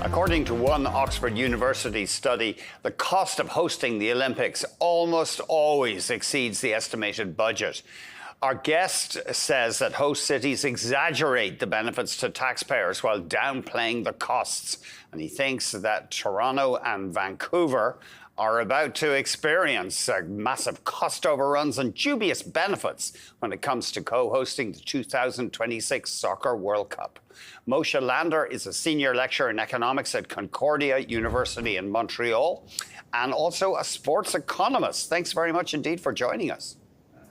According to one Oxford University study, the cost of hosting the Olympics almost always exceeds the estimated budget. Our guest says that host cities exaggerate the benefits to taxpayers while downplaying the costs. And he thinks that Toronto and Vancouver are about to experience massive cost overruns and dubious benefits when it comes to co-hosting the 2026 Soccer World Cup. Moshe Lander is a senior lecturer in economics at Concordia University in Montreal and also a sports economist. Thanks very much indeed for joining us.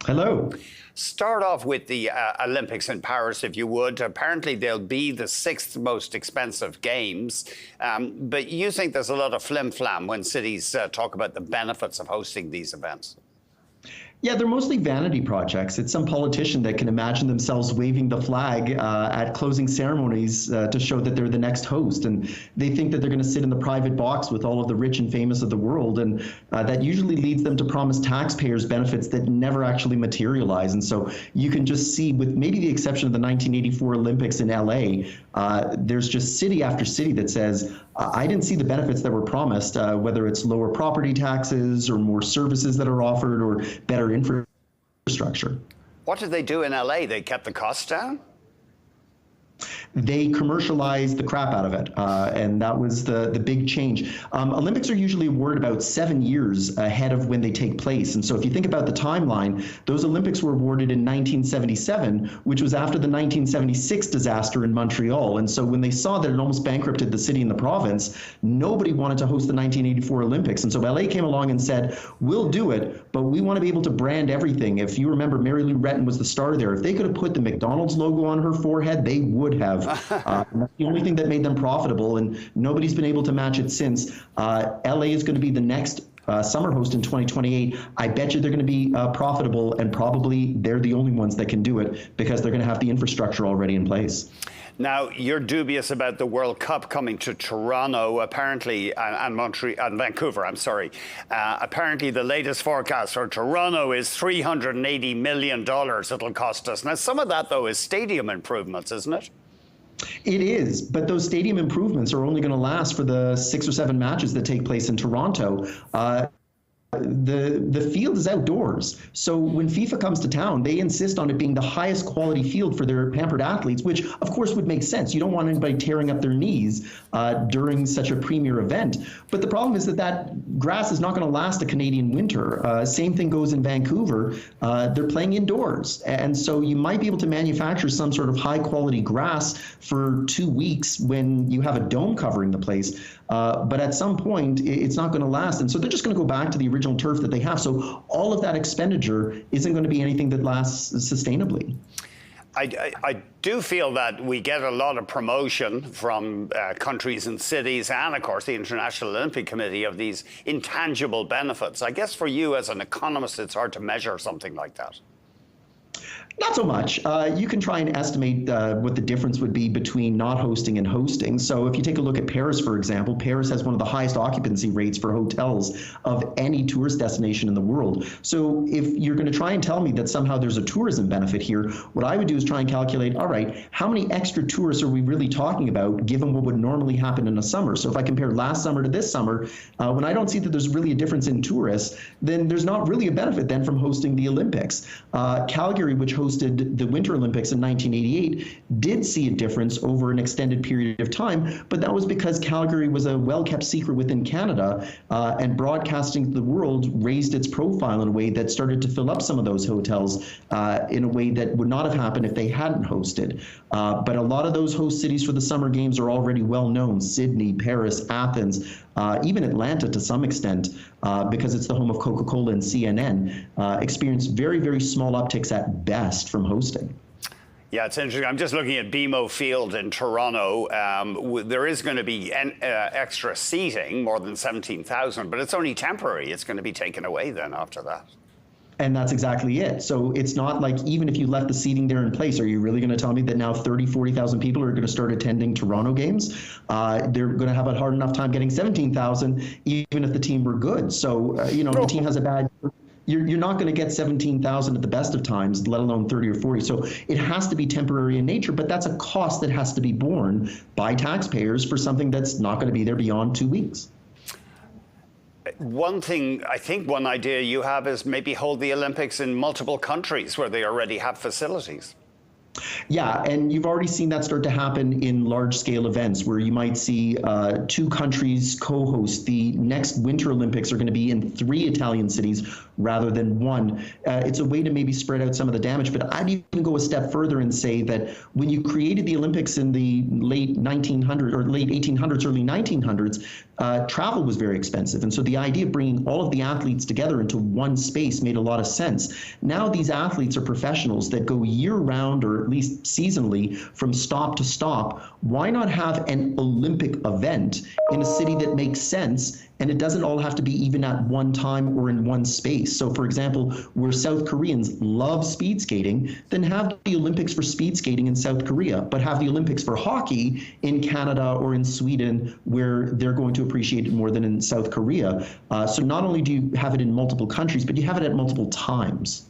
Hello. Start off with the Olympics in Paris, if you would. Apparently, they'll be the sixth most expensive games. But you think there's a lot of flim-flam when cities talk about the benefits of hosting these events? Yeah, they're mostly vanity projects. It's some politician that can imagine themselves waving the flag at closing ceremonies to show that they're the next host. And they think that they're going to sit in the private box with all of the rich and famous of the world. And that usually leads them to promise taxpayers benefits that never actually materialize. And so you can just see, with maybe the exception of the 1984 Olympics in LA, there's just city after city that says, I didn't see the benefits that were promised, whether it's lower property taxes or more services that are offered or better infrastructure. What did they do in LA? They kept the costs down? They commercialized the crap out of it, and that was the big change. Olympics are usually awarded about 7 years ahead of when they take place. And so if you think about the timeline, those Olympics were awarded in 1977, which was after the 1976 disaster in Montreal. And so when they saw that it almost bankrupted the city and the province, nobody wanted to host the 1984 Olympics. And so LA came along and said, we'll do it, but we want to be able to brand everything. If you remember, Mary Lou Retton was the star there. If they could have put the McDonald's logo on her forehead, they would have. That's the only thing that made them profitable, and nobody's been able to match it since. LA is going to be the next summer host in 2028. I bet you they're going to be profitable, and probably they're the only ones that can do it because they're going to have the infrastructure already in place. Now, you're dubious about the World Cup coming to Toronto, apparently, and Montreal, and Vancouver, I'm sorry. Apparently, the latest forecast for Toronto is $380 million it'll cost us. Now, some of that, though, is stadium improvements, isn't it? It is, but those stadium improvements are only going to last for the 6 or 7 matches that take place in Toronto. The field is outdoors. So when FIFA comes to town, they insist on it being the highest quality field for their pampered athletes, which of course would make sense. You don't want anybody tearing up their knees during such a premier event. But the problem is that grass is not going to last a Canadian winter. Same thing goes in Vancouver. They're playing indoors. And so you might be able to manufacture some sort of high quality grass for 2 weeks when you have a dome covering the place. But at some point, it's not going to last. And so they're just going to go back to the original turf that they have. So all of that expenditure isn't going to be anything that lasts sustainably. I do feel that we get a lot of promotion from countries and cities and, of course, the International Olympic Committee of these intangible benefits. I guess for you as an economist, it's hard to measure something like that. Not so much. You can try and estimate what the difference would be between not hosting and hosting. So if you take a look at Paris, for example, Paris has one of the highest occupancy rates for hotels of any tourist destination in the world. So if you're going to try and tell me that somehow there's a tourism benefit here, what I would do is try and calculate, all right, how many extra tourists are we really talking about given what would normally happen in a summer? So if I compare last summer to this summer, when I don't see that there's really a difference in tourists, then there's not really a benefit then from hosting the Olympics. Calgary, which hosted the Winter Olympics in 1988, did see a difference over an extended period of time, but that was because Calgary was a well-kept secret within Canada, and broadcasting to the world raised its profile in a way that started to fill up some of those hotels in a way that would not have happened if they hadn't hosted. But a lot of those host cities for the Summer Games are already well known: Sydney, Paris, Athens, even Atlanta to some extent, because it's the home of Coca-Cola and CNN, experienced very, very small upticks at best from hosting. Yeah, it's interesting. I'm just looking at BMO Field in Toronto. There is going to be extra seating, more than 17,000, but it's only temporary. It's going to be taken away then after that. And that's exactly it. So it's not like, even if you left the seating there in place, are you really going to tell me that now 30, 40,000 people are going to start attending Toronto games? They're going to have a hard enough time getting 17,000, even if the team were good. So, the team has a bad you're not going to get 17,000 at the best of times, let alone 30 or 40. So it has to be temporary in nature, but that's a cost that has to be borne by taxpayers for something that's not going to be there beyond 2 weeks. One thing, I think one idea you have is maybe hold the Olympics in multiple countries where they already have facilities. Yeah, and you've already seen that start to happen in large-scale events where you might see 2 countries co-host. The next Winter Olympics are going to be in 3 Italian cities rather than 1. It's a way to maybe spread out some of the damage, but I'd even go a step further and say that when you created the Olympics in the late 1900s or late 1800s, early 1900s, travel was very expensive. And so the idea of bringing all of the athletes together into one space made a lot of sense. Now these athletes are professionals that go year-round or at least seasonally from stop to stop. Why not have an Olympic event in a city that makes sense, and it doesn't all have to be even at one time or in one space? So for example, where South Koreans love speed skating, then have the Olympics for speed skating in South Korea, but have the Olympics for hockey in Canada or in Sweden, where they're going to appreciate it more than in South Korea. So not only do you have it in multiple countries, but you have it at multiple times.